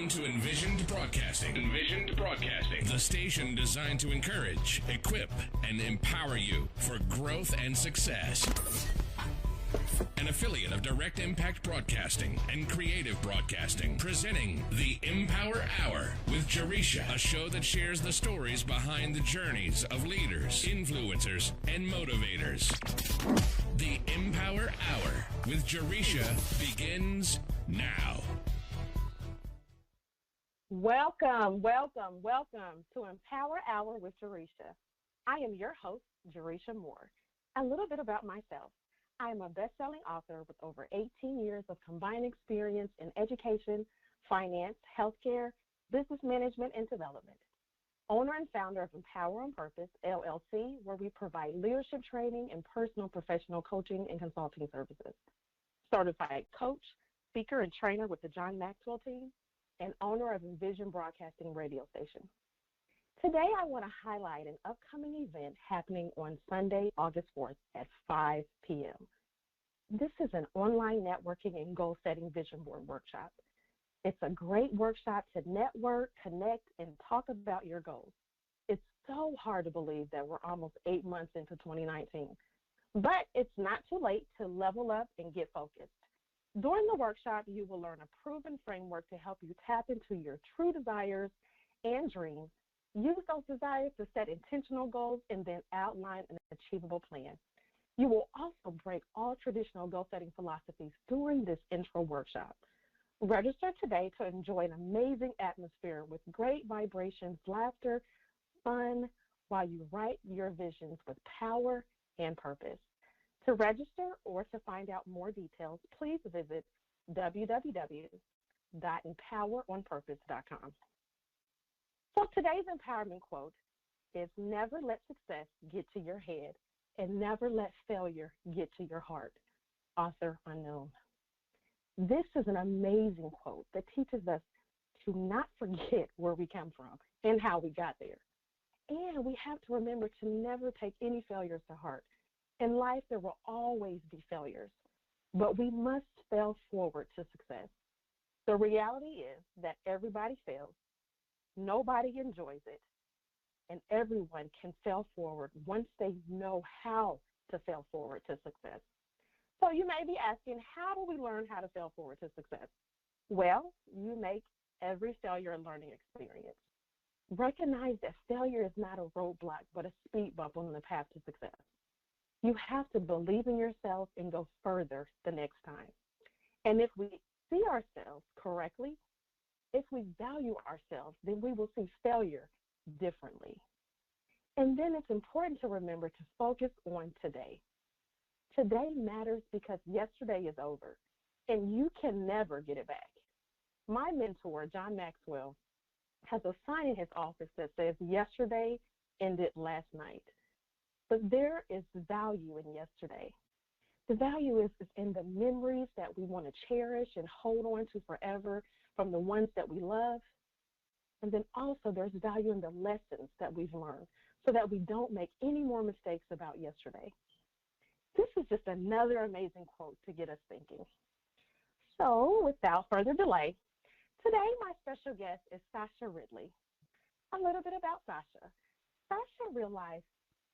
Welcome to Envisioned Broadcasting. Envisioned Broadcasting, the station designed to encourage, equip, and empower you for growth and success. An affiliate of Direct Impact Broadcasting and Creative Broadcasting, presenting the EmPower Hour with Jaresha, a show that shares the stories behind the journeys of leaders, influencers, and motivators. The EmPower Hour with Jaresha begins now. Welcome to EmPower Hour with Jaresha. I am your host, Jaresha Moore. A little bit about myself. I am a best-selling author with over 18 years of combined experience in education, finance, healthcare, business management, and development. Owner and founder of EmPower on Purpose, LLC, where we provide leadership training and personal professional coaching and consulting services. Certified coach, speaker, and trainer with the John Maxwell team, and owner of Envisioned Broadcasting radio station. Today, I want to highlight an upcoming event happening on Sunday, August 4th at 5 p.m. This is an online networking and goal-setting vision board workshop. It's a great workshop to network, connect, and talk about your goals. It's so hard to believe that we're almost 8 months into 2019, but it's not too late to level up and get focused. During the workshop, you will learn a proven framework to help you tap into your true desires and dreams. Use those desires to set intentional goals and then outline an achievable plan. You will also break all traditional goal-setting philosophies during this intro workshop. Register today to enjoy an amazing atmosphere with great vibrations, laughter, fun, while you write your visions with power and purpose. To register or to find out more details, please visit www.empoweronpurpose.com. So today's empowerment quote is, never let success get to your head and never let failure get to your heart. Author unknown. This is an amazing quote that teaches us to not forget where we come from and how we got there. And we have to remember to never take any failures to heart. In life, there will always be failures, but we must fail forward to success. The reality is that everybody fails. Nobody enjoys it, and everyone can fail forward once they know how to fail forward to success. So you may be asking, how do we learn how to fail forward to success? Well, you make every failure a learning experience. Recognize that failure is not a roadblock, but a speed bump on the path to success. You have to believe in yourself and go further the next time. And if we see ourselves correctly, if we value ourselves, then we will see failure differently. And then it's important to remember to focus on today. Today matters because yesterday is over, and you can never get it back. My mentor, John Maxwell, has a sign in his office that says, yesterday ended last night. But there is value in yesterday. The value is in the memories that we want to cherish and hold on to forever from the ones that we love. And then also there's value in the lessons that we've learned so that we don't make any more mistakes about yesterday. This is just another amazing quote to get us thinking. So without further delay, today my special guest is Sasha Ridley. A little bit about Sasha. Sasha realized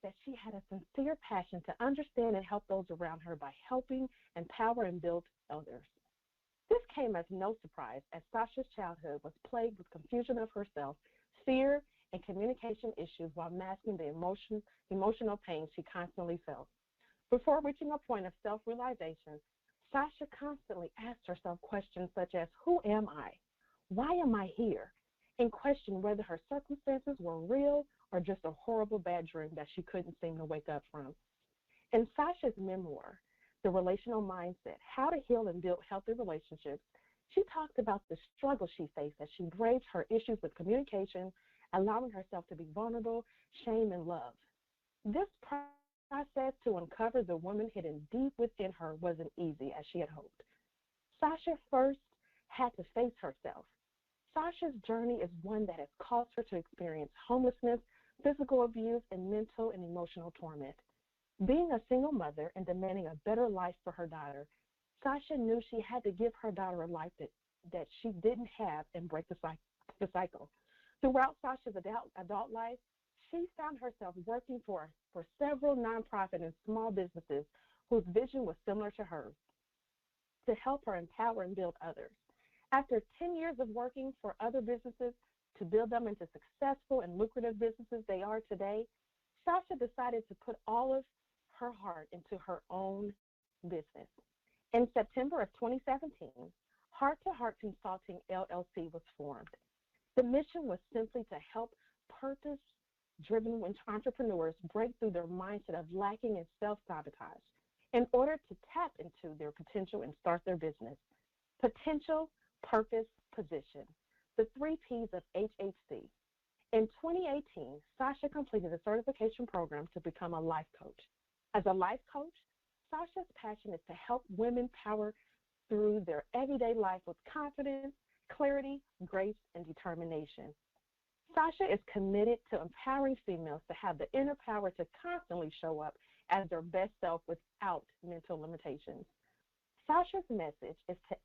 that she had a sincere passion to understand and help those around her by helping, empower, and build others. This came as no surprise, as Sasha's childhood was plagued with confusion of herself, fear, and communication issues while masking the emotional pain she constantly felt. Before reaching a point of self-realization, Sasha constantly asked herself questions such as, who am I? Why am I here? And questioned whether her circumstances were real or just a horrible bad dream that she couldn't seem to wake up from. In Sasha's memoir, The Relational Mindset, How to Heal and Build Healthy Relationships, she talked about the struggle she faced as she braved her issues with communication, allowing herself to be vulnerable, shame, and love. This process to uncover the woman hidden deep within her wasn't easy as she had hoped. Sasha first had to face herself. Sasha's journey is one that has caused her to experience homelessness, physical abuse, and mental and emotional torment. Being a single mother and demanding a better life for her daughter, Sasha knew she had to give her daughter a life that that she didn't have and break the cycle. Throughout Sasha's adult life, she found herself working for several nonprofit and small businesses whose vision was similar to hers to help her empower and build others. After 10 years of working for other businesses to build them into successful and lucrative businesses they are today, Sasha decided to put all of her heart into her own business. In September of 2017, Heart to Heart Consulting LLC was formed. The mission was simply to help purpose-driven entrepreneurs break through their mindset of lacking in self-sabotage in order to tap into their potential and start their business. Potential, purpose, position, the 3 P's of HHC. In 2018, Sasha completed a certification program to become a life coach. As a life coach, Sasha's passion is to help women power through their everyday life with confidence, clarity, grace, and determination. Sasha is committed to empowering females to have the inner power to constantly show up as their best self without mental limitations. Sasha's message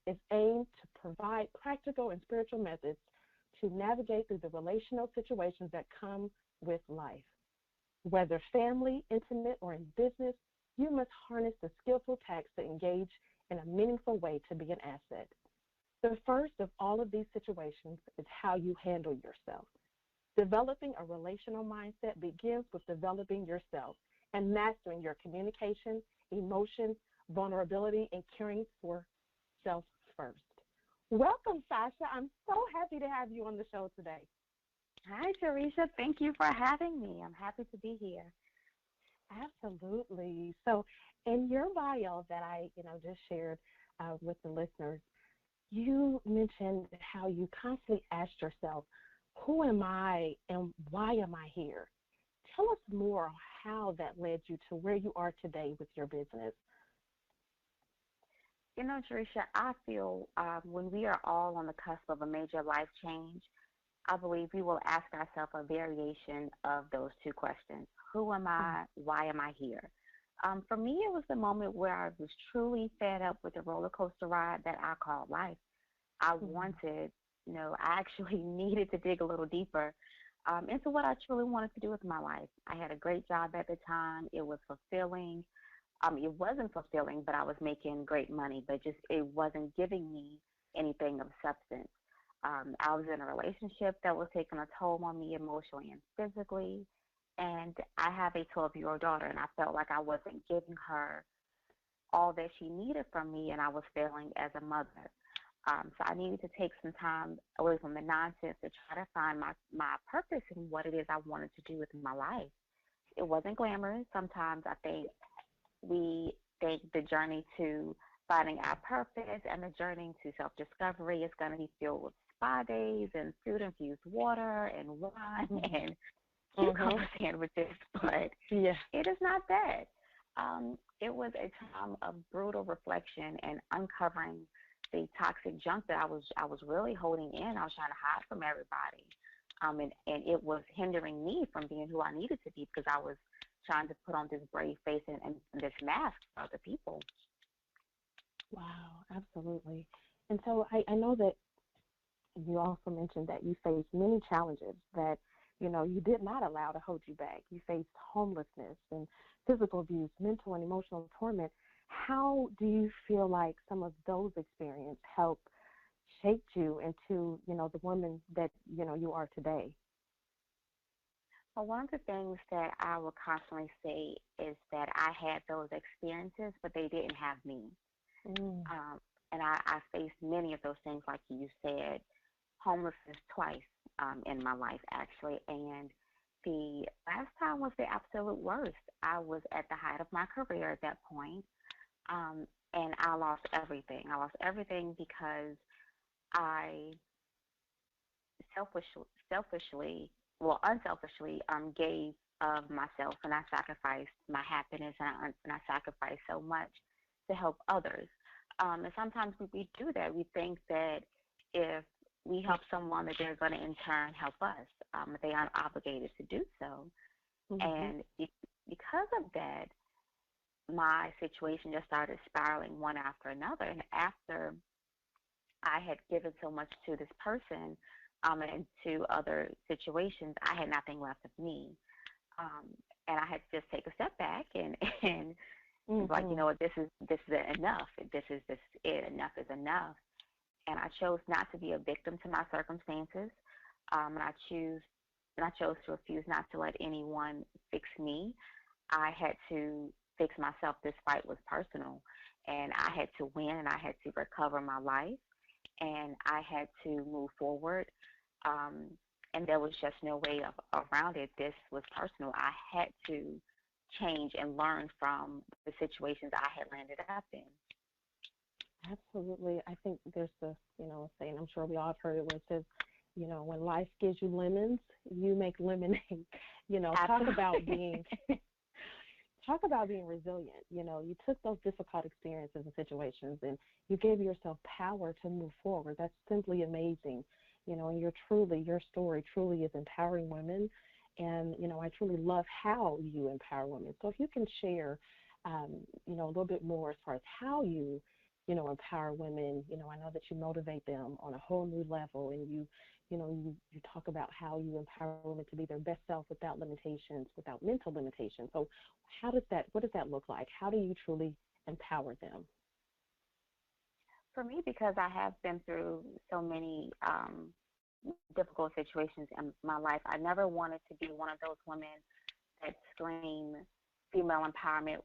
is aimed to provide practical and spiritual methods to navigate through the relational situations that come with life. Whether family, intimate, or in business, you must harness the skillful tactics to engage in a meaningful way to be an asset. The first of all of these situations is how you handle yourself. Developing a relational mindset begins with developing yourself and mastering your communication, emotions, vulnerability, and caring for self first. Welcome, Sasha. I'm so happy to have you on the show today. Hi, Jaresha. Thank you for having me. I'm happy to be here. Absolutely. So, in your bio that I, just shared with the listeners, you mentioned how you constantly asked yourself, "Who am I, and why am I here?" Tell us more how that led you to where you are today with your business. Jaresha, I feel when we are all on the cusp of a major life change, I believe we will ask ourselves a variation of those 2 questions. Who am I? Why am I here? For me, it was the moment where I was truly fed up with the roller coaster ride that I called life. I wanted, I actually needed to dig a little deeper into what I truly wanted to do with my life. I had a great job at the time. It was fulfilling. It wasn't fulfilling, but I was making great money, but just it wasn't giving me anything of substance. I was in a relationship that was taking a toll on me emotionally and physically, and I have a 12-year-old daughter, and I felt like I wasn't giving her all that she needed from me, and I was failing as a mother. So I needed to take some time away from the nonsense to try to find my purpose and what it is I wanted to do with my life. It wasn't glamorous. Sometimes I think we think the journey to finding our purpose and the journey to self-discovery is going to be filled with spa days and fruit-infused water and wine and cucumber sandwiches, but it is not that. It was a time of brutal reflection and uncovering the toxic junk that I was really holding in. I was trying to hide from everybody, and it was hindering me from being who I needed to be because I was trying to put on this brave face and this mask for other people. Wow, absolutely. And so I know that you also mentioned that you faced many challenges that, you did not allow to hold you back. You faced homelessness and physical abuse, mental and emotional torment. How do you feel like some of those experiences help shape you into, the woman that, you are today? Well, one of the things that I will constantly say is that I had those experiences, but they didn't have me. And I faced many of those things, like you said, homelessness twice in my life, actually. And the last time was the absolute worst. I was at the height of my career at that point, and I lost everything. I lost everything because I unselfishly gave of myself, and I sacrificed my happiness, and I sacrificed so much to help others. And sometimes we do that. We think that if we help someone, that they're going to in turn help us. They aren't obligated to do so. And because of that, my situation just started spiraling one after another. And after I had given so much to this person and to other situations, I had nothing left of me. Um, and I had to just take a step back and and like, you Mhm. know what, this is enough. This is it. Enough is enough. And I chose not to be a victim to my circumstances. And I chose to refuse not to let anyone fix me. I had to fix myself. This fight was personal, and I had to win, and I had to recover my life, and I had to move forward. Um, and there was just no way around it. This was personal. I had to change and learn from the situations I had landed up in. Absolutely. I think there's a, saying, I'm sure we all have heard it, where it says, when life gives you lemons, you make lemonade. Talk about Absolutely. being talk about being resilient. You took those difficult experiences and situations and you gave yourself power to move forward. That's simply amazing. And your story truly is empowering women. And, I truly love how you empower women. So if you can share, a little bit more as far as how you, empower women. I know that you motivate them on a whole new level, and you talk about how you empower women to be their best self without limitations, without mental limitations. So what does that look like? How do you truly empower them? For me, because I have been through so many difficult situations in my life, I never wanted to be one of those women that scream female empowerment,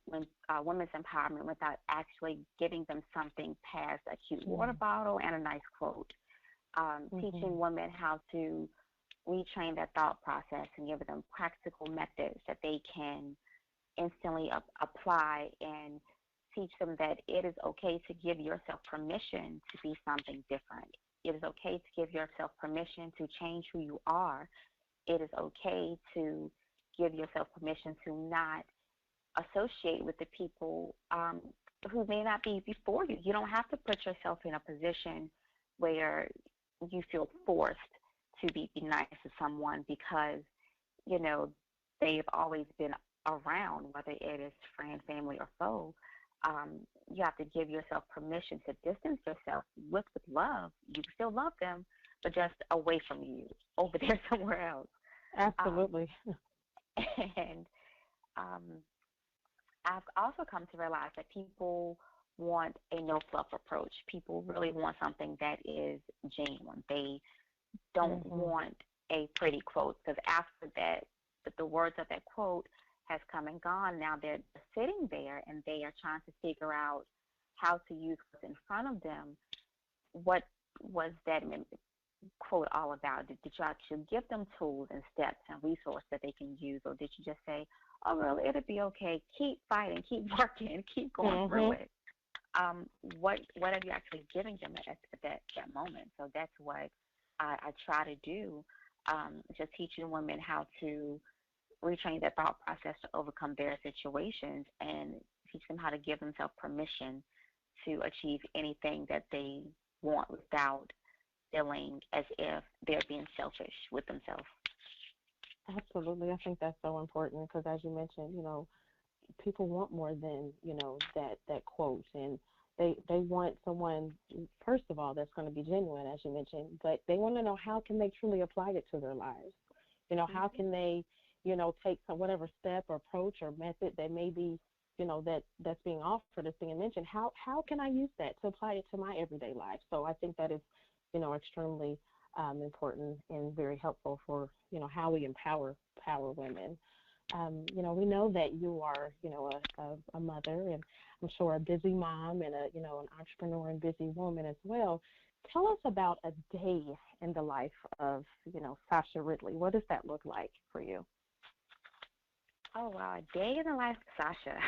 women's empowerment, without actually giving them something past a cute water bottle and a nice quote. Mm-hmm. Teaching women how to retrain their thought process and give them practical methods that they can instantly apply, and teach them that it is okay to give yourself permission to be something different. It is okay to give yourself permission to change who you are. It is okay to give yourself permission to not associate with the people who may not be before you. You don't have to put yourself in a position where you feel forced to be nice to someone because, you know, they've always been around, whether it is friend, family, or foe. You have to give yourself permission to distance yourself with love. You still love them, but just away from you, over there somewhere else. Um, Absolutely. and um, I've also come to realize that people want a no fluff approach. People really want something that is genuine. They don't Mm-hmm. want a pretty quote, because after that, the words of that quote has come and gone. Now they're sitting there and they are trying to figure out how to use what's in front of them. What was that quote all about? Did you actually give them tools and steps and resources that they can use, or did you just say, "Oh, well, it'll be okay. Keep fighting, keep working, keep going through Mm-hmm. it"? What are you actually giving them at that moment? So that's what I try to do. Just teaching women how to retrain their thought process to overcome their situations, and teach them how to give themselves permission to achieve anything that they want without feeling as if they're being selfish with themselves. Absolutely. I think that's so important because, as you mentioned, people want more than that quote, and they want someone, first of all, that's going to be genuine, as you mentioned, but they want to know how can they truly apply it to their lives. How Mm-hmm. can they take some whatever step or approach or method that may be that's being offered, that's being mentioned. How can I use that to apply it to my everyday life? So I think that is extremely important and very helpful for how we empower women. We know that you are, a mother, and I'm sure a busy mom and an entrepreneur and busy woman as well. Tell us about a day in the life of, Sasha Ridley. What does that look like for you? Oh wow, a day in the life of Sasha.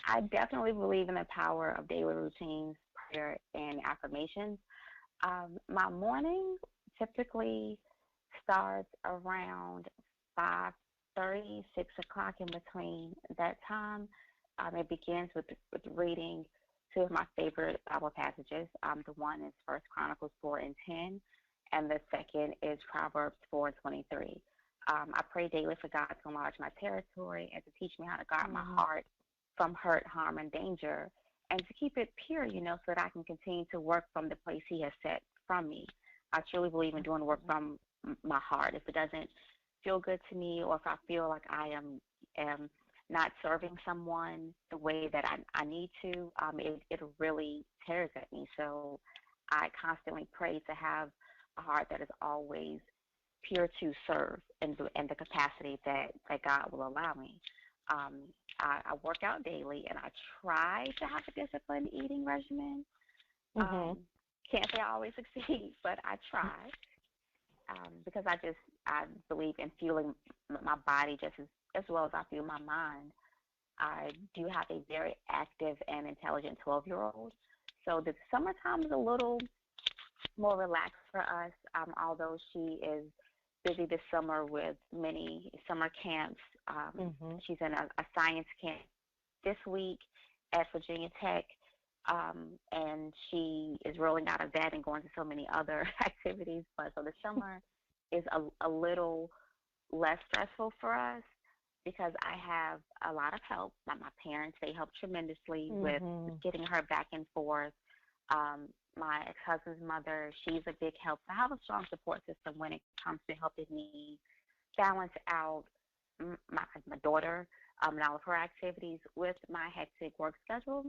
I definitely believe in the power of daily routines, prayer, and affirmations. My morning typically starts around 5:30, 6 o'clock, in between that time. It begins with reading two of my favorite Bible passages. The one is First Chronicles 4:10, and the second is Proverbs 4:23. I pray daily for God to enlarge my territory and to teach me how to guard my Mm-hmm. heart from hurt, harm, and danger, and to keep it pure, so that I can continue to work from the place He has set from me. I truly believe in doing work from my heart. If it doesn't feel good to me, or if I feel like I am not serving someone the way that I need to, it really tears at me. So I constantly pray to have a heart that is always pure to serve in the capacity that God will allow me. I work out daily, and I try to have a disciplined eating regimen. Can't say I always succeed, but I try, because I believe in fueling my body just as well as I fuel my mind. I do have a very active and intelligent 12-year-old, so the summertime is a little more relaxed for us, although she is busy this summer with many summer camps. She's in a science camp this week at Virginia Tech, and she is rolling out of that and going to so many other activities. But so the summer is a little less stressful for us because I have a lot of help. My parents, they help tremendously with getting her back and forth. My ex-husband's mother, she's a big help. I have a strong support system when it comes to helping me balance out my daughter and all of her activities with my hectic work schedule.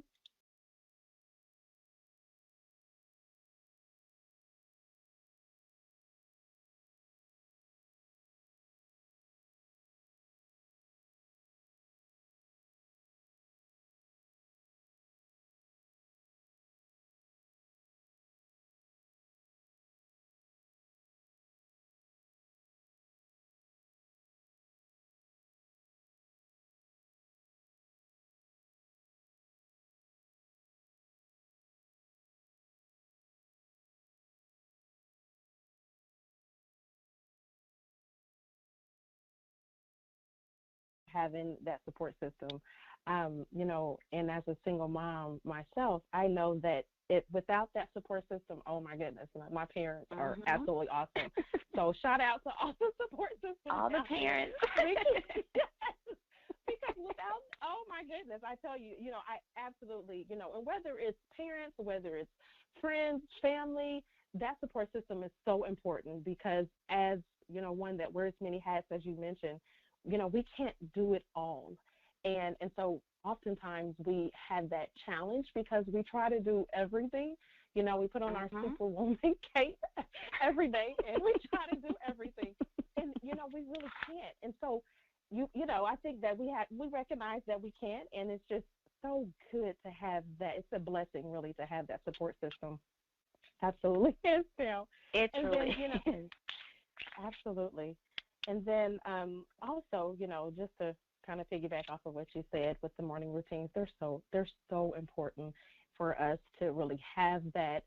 Having that support system. And as a single mom myself, I know that without that support system, oh my goodness, my parents are absolutely awesome. So shout out to all the support systems. All the parents. Because without, oh my goodness, I tell you, I absolutely, and whether it's parents, whether it's friends, family, that support system is so important because as, one that wears many hats, as you mentioned, we can't do it all. And so oftentimes we have that challenge because we try to do everything. We put on our Superwoman cape every day and we try to do everything. And, we really can't. And so, I think that we recognize that we can't, and it's just so good to have that. It's a blessing, really, to have that support system. Absolutely. Yes, Phil. It truly is. Absolutely. And then also, just to kind of piggyback off of what you said with the morning routines, they're so important for us to really have that,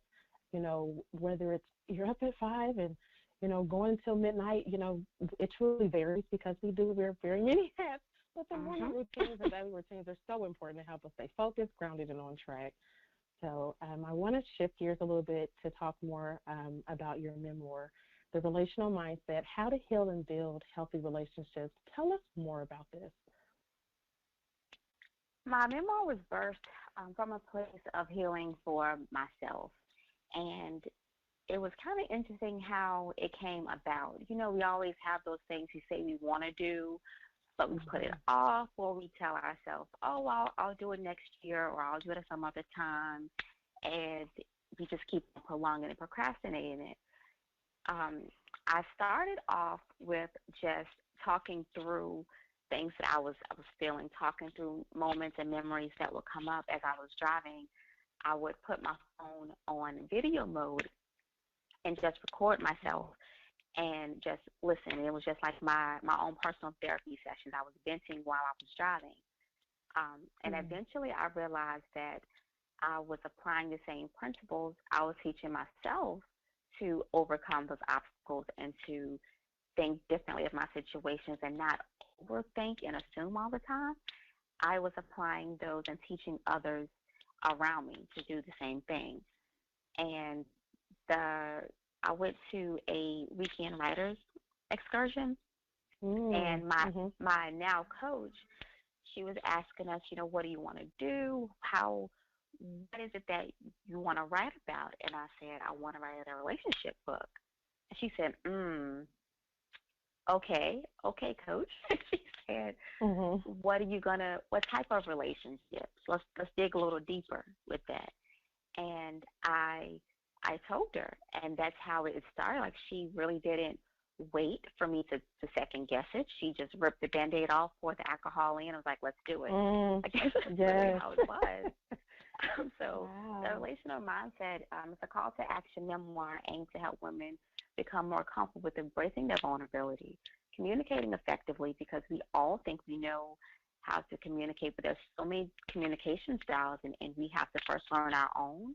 whether it's you're up at 5 and, going until midnight, it truly varies because we do wear very many hats. But the morning routines and daily routines are so important to help us stay focused, grounded, and on track. So I want to shift gears a little bit to talk more about your memoir, The Relational Mindset, How to Heal and Build Healthy Relationships. Tell us more about this. My memoir was birthed from a place of healing for myself. And it was kind of interesting how it came about. We always have those things we say we want to do, but we put it off, or we tell ourselves, oh, I'll do it next year, or I'll do it at some other time. And we just keep prolonging and procrastinating it. I started off with just talking through things that I was feeling, talking through moments and memories that would come up as I was driving. I would put my phone on video mode and just record myself and just listen. It was just like my own personal therapy sessions. I was venting while I was driving. And eventually I realized that I was applying the same principles I was teaching myself to overcome those obstacles and to think differently of my situations and not overthink and assume all the time. I was applying those and teaching others around me to do the same thing. And I went to a weekend writers excursion, and my now coach, she was asking us, what do you want to do? what is it that you want to write about? And I said, I want to write a relationship book. And she said, okay, coach. She said, Mm-hmm. what type of relationships? Let's dig a little deeper with that. And I told her, and that's how it started. Like, she really didn't wait for me to second guess it. She just ripped the Band-Aid off, poured the alcohol in, and was like, let's do it. I guess that's really Yes. how it was. So the Wow. relational mindset, it's a call to action memoir aimed to help women become more comfortable with embracing their vulnerability, communicating effectively, because we all think we know how to communicate, but there's so many communication styles, and we have to first learn our own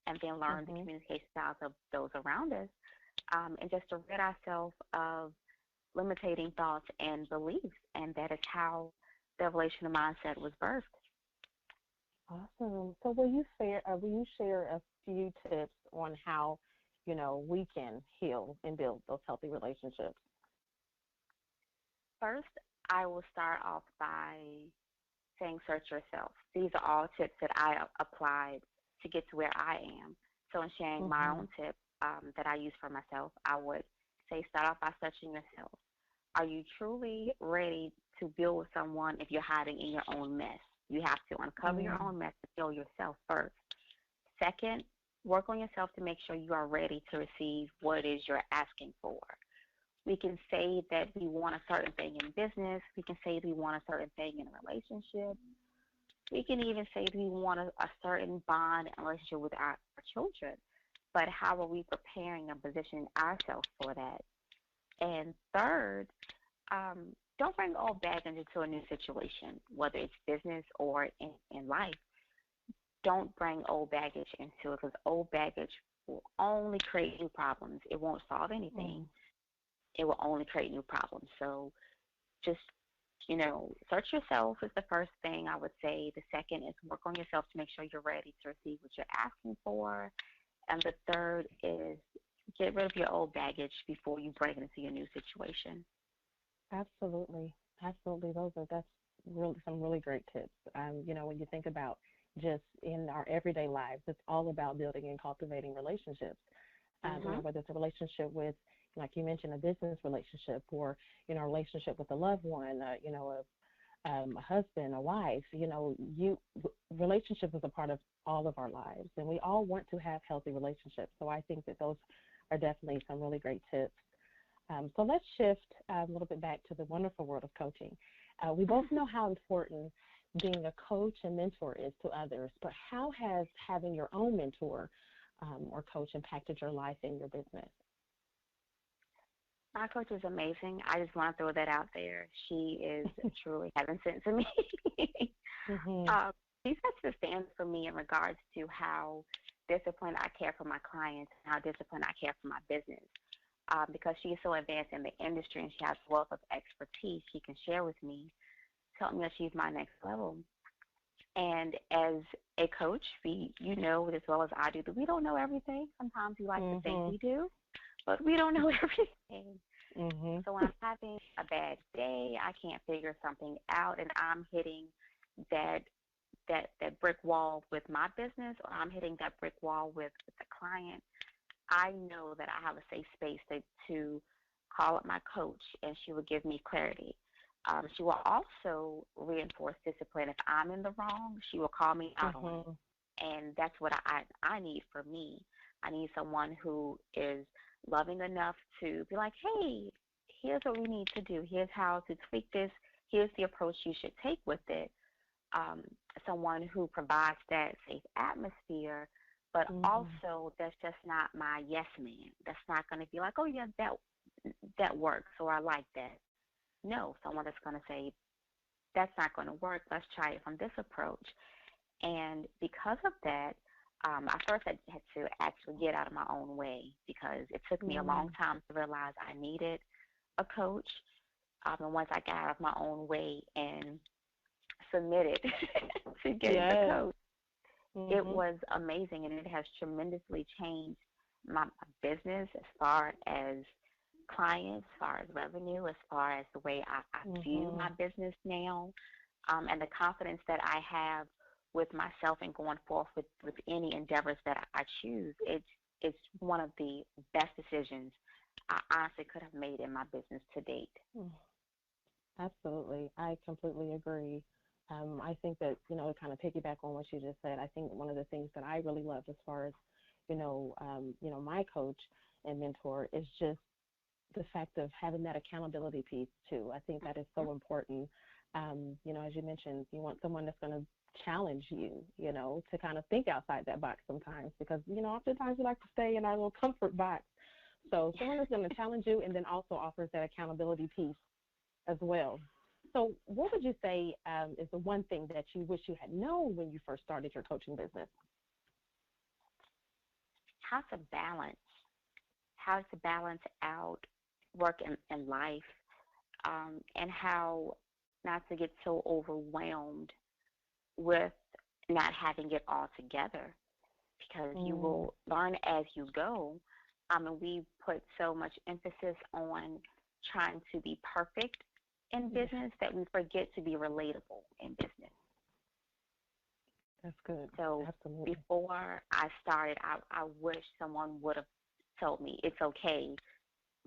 and then learn the Mm-hmm. communication styles of those around us, and just to rid ourselves of limiting thoughts and beliefs. And that is how the relational mindset was birthed. Awesome. So will you share a few tips on how, we can heal and build those healthy relationships? First, I will start off by saying search yourself. These are all tips that I applied to get to where I am. So in sharing my Mm-hmm. own tips that I use for myself, I would say start off by searching yourself. Are you truly ready to build with someone if you're hiding in your own mess? You have to uncover your Mm-hmm. own mess to heal yourself first. Second, work on yourself to make sure you are ready to receive what it is you're asking for. We can say that we want a certain thing in business. We can say we want a certain thing in a relationship. We can even say we want a certain bond and relationship with our children. But how are we preparing and positioning ourselves for that? And third, don't bring old baggage into a new situation, whether it's business or in life. Don't bring old baggage into it, because old baggage will only create new problems. It won't solve anything. Mm. It will only create new problems. So just, search yourself is the first thing I would say. The second is work on yourself to make sure you're ready to receive what you're asking for. And the third is get rid of your old baggage before you bring it into your new situation. Absolutely. Absolutely. That's really some really great tips. When you think about just in our everyday lives, it's all about building and cultivating relationships. Mhm. Whether it's a relationship with, like you mentioned, a business relationship, or, a relationship with a loved one, a husband, a wife, relationship is a part of all of our lives, and we all want to have healthy relationships. So I think that those are definitely some really great tips. So let's shift a little bit back to the wonderful world of coaching. We both know how important being a coach and mentor is to others, but how has having your own mentor or coach impacted your life and your business? My coach is amazing. I just want to throw that out there. She is truly heaven sent to me. Mhm. um, she sets the standard for me in regards to how disciplined I care for my clients and how disciplined I care for my business. Because she is so advanced in the industry and she has a wealth of expertise she can share with me to help me achieve my next level. And as a coach, you know as well as I do that we don't know everything. Sometimes we like to think Mhm. we do, but we don't know everything. Mhm. So when I'm having a bad day, I can't figure something out, and I'm hitting that that brick wall with my business, or I'm hitting that brick wall with the client. I know that I have a safe space to call up my coach, and she will give me clarity. She will also reinforce discipline. If I'm in the wrong, she will call me out on it. Mhm. And that's what I need for me. I need someone who is loving enough to be like, hey, here's what we need to do. Here's how to tweak this. Here's the approach you should take with it. Um, Someone who provides that safe atmosphere, but Mhm. also that's just not my yes man. That's not going to be like, oh yeah, that works, or I like that. No, someone that's going to say that's not going to work. Let's try it from this approach. And because of that, I first had to actually get out of my own way, because it took me a long Mhm. time to realize I needed a coach. And once I got out of my own way and submitted to getting a Yes. coach, it Mhm. was amazing, and it has tremendously changed my business as far as clients, as far as revenue, as far as the way I view my Mhm. business now, and the confidence that I have with myself and going forth with any endeavors that I choose, it's one of the best decisions I honestly could have made in my business to date. Absolutely. I completely agree. I think that, to kind of piggyback on what you just said, I think one of the things that I really loved as far as, my coach and mentor is just the fact of having that accountability piece too. I think that is so important. As you mentioned, you want someone that's going to challenge you, to kind of think outside that box sometimes, because, oftentimes we like to stay in our little comfort box. So someone that's going to challenge you and then also offers that accountability piece as well. So what would you say is the one thing that you wish you had known when you first started your coaching business? How to balance out work and life, and how not to get so overwhelmed with not having it all together, because you will learn as you go. And we put so much emphasis on trying to be perfect in business that we forget to be relatable in business. That's good. So Absolutely. before I started, I wish someone would have told me it's okay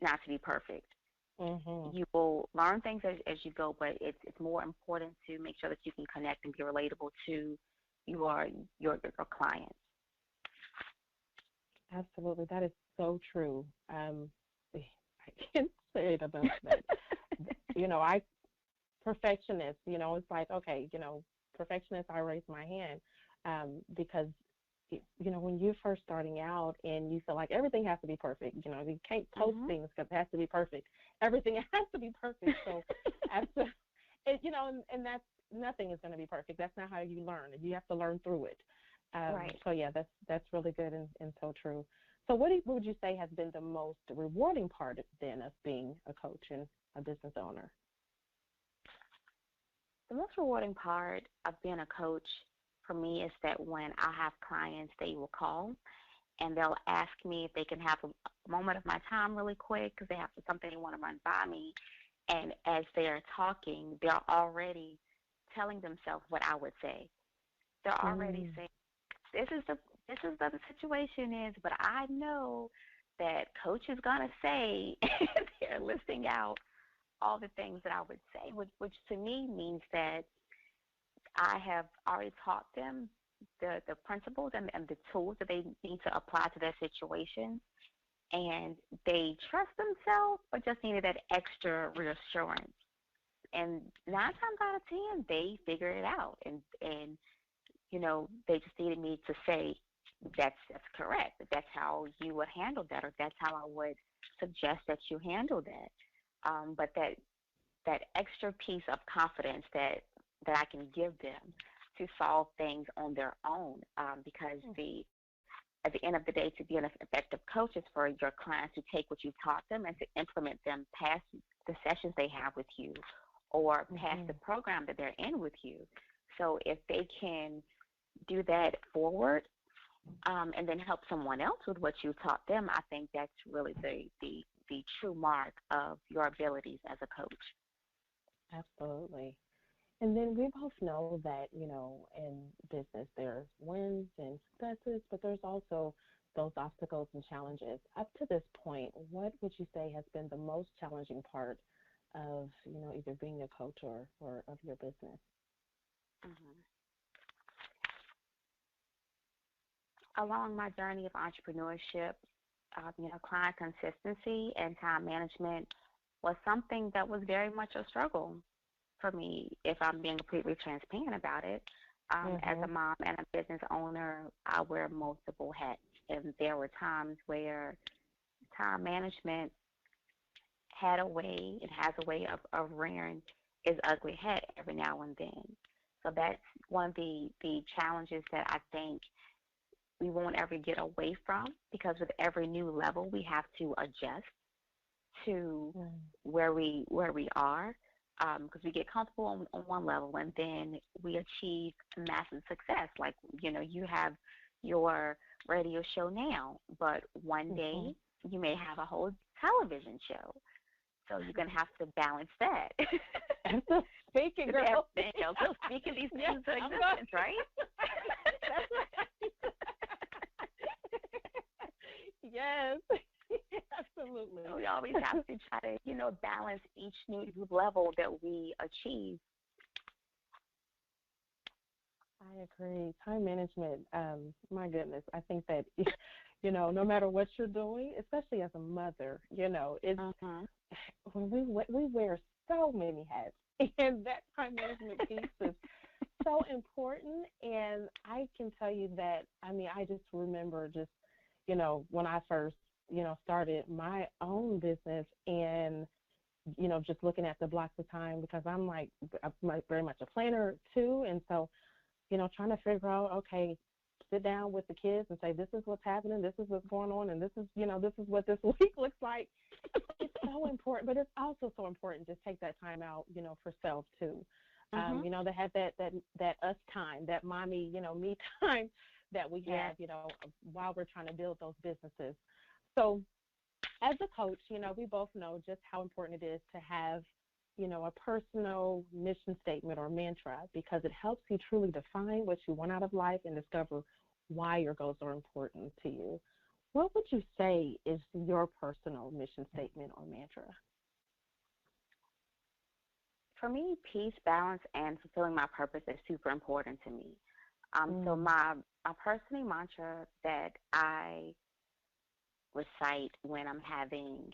not to be perfect. Mm-hmm. You will learn things as you go, but it's more important to make sure that you can connect and be relatable to your clients. Absolutely. That is so true. I can't say it enough that, I perfectionist, it's like, okay, perfectionist, I raise my hand, because, when you're first starting out and you feel like everything has to be perfect, you can't post things because it has to be perfect. Everything has to be perfect. So, and that's, nothing is going to be perfect. That's not how you learn. You have to learn through it. Right. So, yeah, that's really good and so true. So what would you say has been the most rewarding part then of being a coach and a business owner? The most rewarding part of being a coach for me is that when I have clients, they will call and they'll ask me if they can have a moment of my time really quick because they have something they want to run by me. And as they're talking, they're already telling themselves what I would say. They're already saying, this is the situation is, but I know that coach is gonna say. They're listing out all the things that I would say, which to me means that I have already taught them the principles and the tools that they need to apply to their situation, and they trust themselves, but just needed that extra reassurance. And 9 times out of 10, they figure it out, and they just needed me to say that's correct. That's how you would handle that, or that's how I would suggest that you handle that. But that extra piece of confidence that I can give them to solve things on their own, because at the end of the day, to be an effective coach is for your clients to take what you taught them and to implement them past the sessions they have with you or past the program that they're in with you. So if they can do that forward, and then help someone else with what you taught them, I think that's really the true mark of your abilities as a coach. Absolutely. And then we both know that, in business there's wins and successes, but there's also those obstacles and challenges. Up to this point, what would you say has been the most challenging part of, either being a coach or of your business? Along my journey of entrepreneurship, client consistency and time management was something that was very much a struggle for me, if I'm being completely transparent about it. As a mom and a business owner, I wear multiple hats, and there were times where time management had a way, it has a way of rearing its ugly head every now and then. So that's one of the challenges that I think we won't ever get away from, because with every new level, we have to adjust to where we are, because we get comfortable on one level and then we achieve massive success. Like, you have your radio show now, but one day you may have a whole television show. So you're going to have to balance that. So speaking, girl. So speaking these things to existence, right? That's right. Yes. Absolutely. So we always have to try to, balance each new level that we achieve. I agree. Time management, my goodness, I think that, no matter what you're doing, especially as a mother, it's when we wear so many hats, and that time management piece is so important. And I can tell you that, I just remember when I first, started my own business and, just looking at the blocks of time, because I'm very much a planner too. And so, trying to figure out, okay, sit down with the kids and say, this is what's happening, this is what's going on, and this is what this week looks like. It's so important, but it's also so important to take that time out, for self too. To have that us time, that mommy, me time that we have, while we're trying to build those businesses. So as a coach, we both know just how important it is to have a personal mission statement or mantra, because it helps you truly define what you want out of life and discover why your goals are important to you. What would you say is your personal mission statement or mantra? For me, peace, balance, and fulfilling my purpose is super important to me. So my personal mantra that I recite when I'm having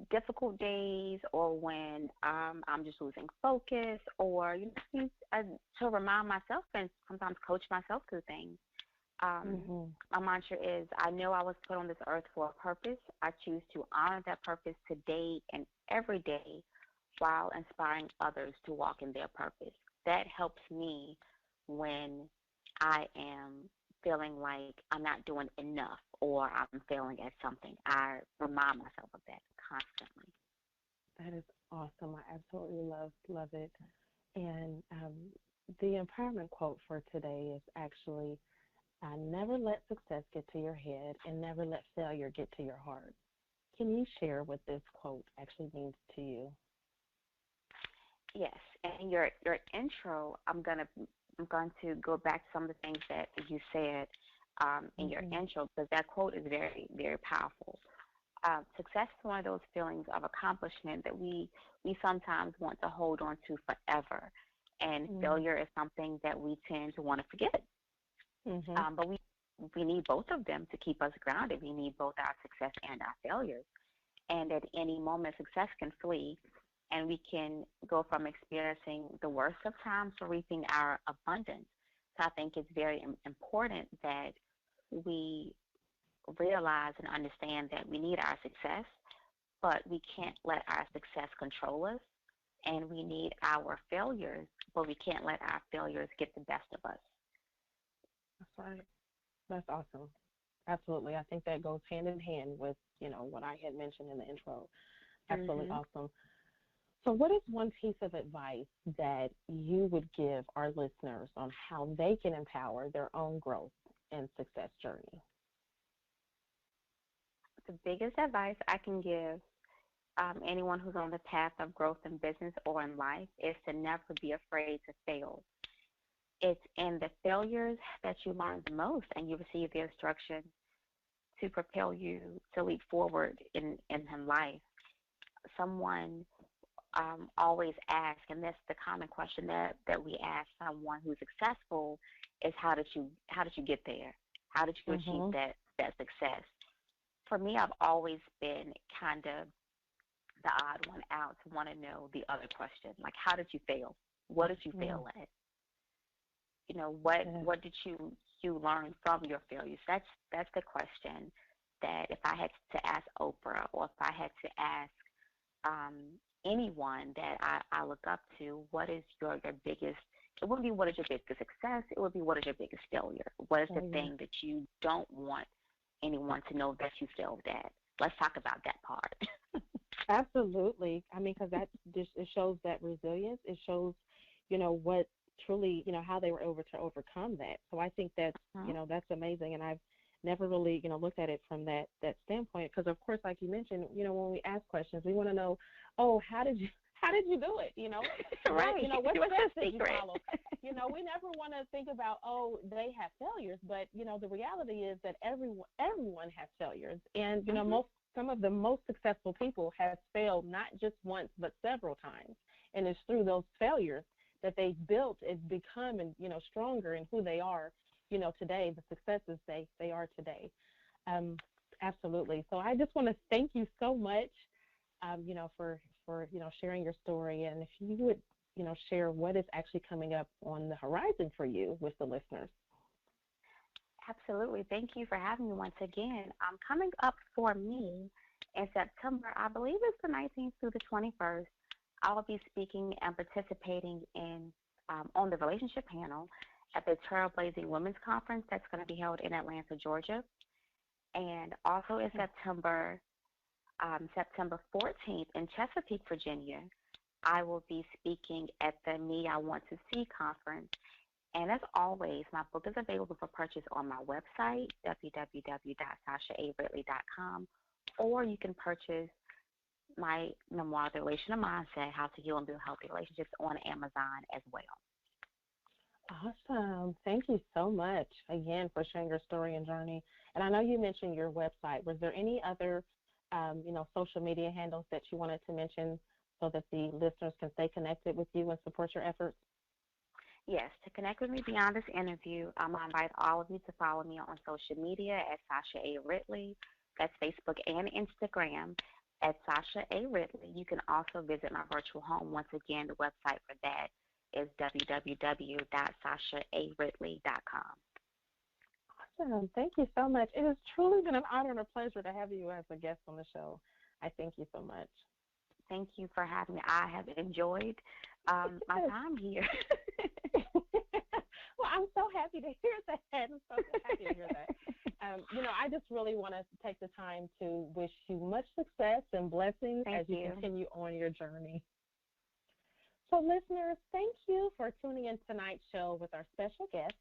difficult days, or when I'm just losing focus, or to remind myself and sometimes coach myself through things. My mantra is, I know I was put on this earth for a purpose. I choose to honor that purpose today and every day while inspiring others to walk in their purpose. That helps me when I am feeling like I'm not doing enough or I'm failing at something. I remind myself of that constantly. That is awesome. I absolutely love it. And the empowerment quote for today is actually, never let success get to your head and never let failure get to your heart. Can you share what this quote actually means to you? Yes, and your intro, I'm going to go back to some of the things that you said in your intro, because that quote is very, very powerful. Success is one of those feelings of accomplishment that we sometimes want to hold on to forever, and failure is something that we tend to want to forget. But we need both of them to keep us grounded. We need both our success and our failures. And at any moment, success can flee, and we can go from experiencing the worst of times to reaping our abundance. So I think it's very important that we realize and understand that we need our success, but we can't let our success control us. And we need our failures, but we can't let our failures get the best of us. That's right. That's awesome. Absolutely. I think that goes hand in hand with, what I had mentioned in the intro. Absolutely awesome. So what is one piece of advice that you would give our listeners on how they can empower their own growth and success journey? The biggest advice I can give anyone who's on the path of growth in business or in life is to never be afraid to fail. It's in the failures that you learn the most, and you receive the instruction to propel you to leap forward in life. Someone always asks, and that's the common question that we ask someone who's successful, is how did you get there? How did you achieve that success? For me, I've always been kind of the odd one out to want to know the other question, like, how did you fail? What did you fail at? What did you learn from your failures? That's the question that if I had to ask Oprah, or if I had to ask anyone that I look up to, what is your biggest, it wouldn't be what is your biggest success, it would be what is your biggest failure? What is the thing that you don't want anyone to know that you failed at? Let's talk about that part. Absolutely. Because that just, it shows that resilience. It shows, what truly, how they were able to overcome that. So I think that's, that's amazing. And I've never really, looked at it from that standpoint. Because of course, like you mentioned, when we ask questions, we want to know, oh, how did you do it? Right. What What's steps the did you secret? follow? We never want to think about, oh, they have failures, but the reality is that everyone has failures, and some of the most successful people have failed not just once but several times, and it's through those failures that they built and become and stronger in who they are today, the successes they are today. Absolutely. So I just want to thank you so much for sharing your story, and if you would share what is actually coming up on the horizon for you with the listeners. Absolutely. Thank you for having me once again. Coming up for me in September, I believe it's the 19th through the 21st, I will be speaking and participating in on the relationship panel at the Trailblazing Women's Conference that's going to be held in Atlanta, Georgia. And also in September 14th in Chesapeake, Virginia, I will be speaking at the Me I Want to See conference. And as always, my book is available for purchase on my website, www.sasharidley.com, or you can purchase my memoir, The Relational Mindset, How to Heal and Build Healthy Relationships, on Amazon as well. Awesome. Thank you so much, again, for sharing your story and journey. And I know you mentioned your website. Was there any other, social media handles that you wanted to mention so that the listeners can stay connected with you and support your efforts? Yes, to connect with me beyond this interview, I invite all of you to follow me on social media at Sasha A. Ridley. That's Facebook and Instagram at Sasha A. Ridley. You can also visit my virtual home. Once again, the website for that is www.sashaaridley.com. Awesome. Thank you so much. It has truly been an honor and a pleasure to have you as a guest on the show. I thank you so much. Thank you for having me. I have enjoyed my time here. Well, I'm so happy to hear that. I'm so happy to hear that. I just really want to take the time to wish you much success and blessings as you continue on your journey. So, listeners, thank you for tuning in tonight's show with our special guest,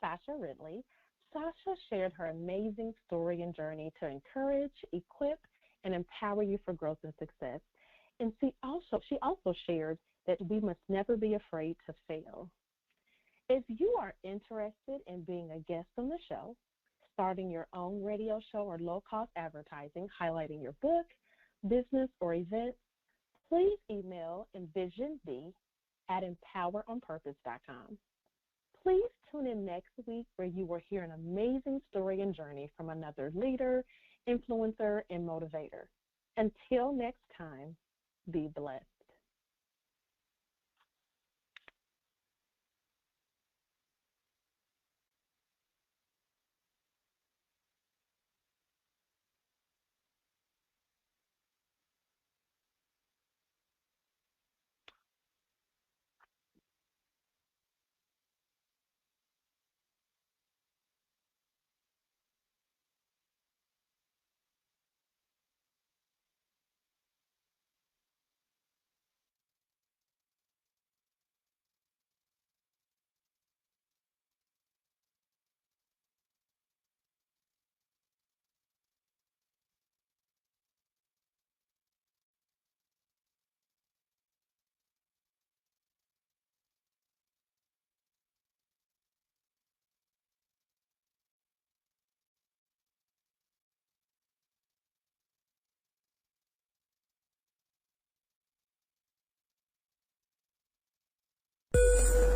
Sasha Ridley. Sasha shared her amazing story and journey to encourage, equip, and empower you for growth and success. And she also shared that we must never be afraid to fail. If you are interested in being a guest on the show, starting your own radio show or low-cost advertising highlighting your book, business, or event, please email envisioned@empoweronpurpose.com. Please tune in next week where you will hear an amazing story and journey from another leader, influencer, and motivator. Until next time, be blessed.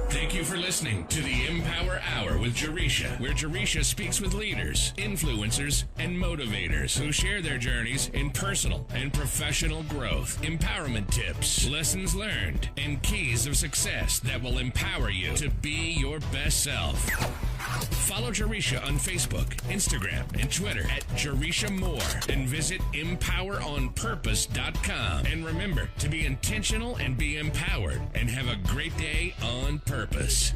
Thank you for listening to the EmPower Hour with Jaresha, where Jaresha speaks with leaders, influencers, and motivators who share their journeys in personal and professional growth, empowerment tips, lessons learned, and keys of success that will empower you to be your best self. Follow Jaresha on Facebook, Instagram, and Twitter at Jaresha Moore, and visit EmPowerOnPurpose.com. And remember to be intentional and be empowered, and have a great day on purpose.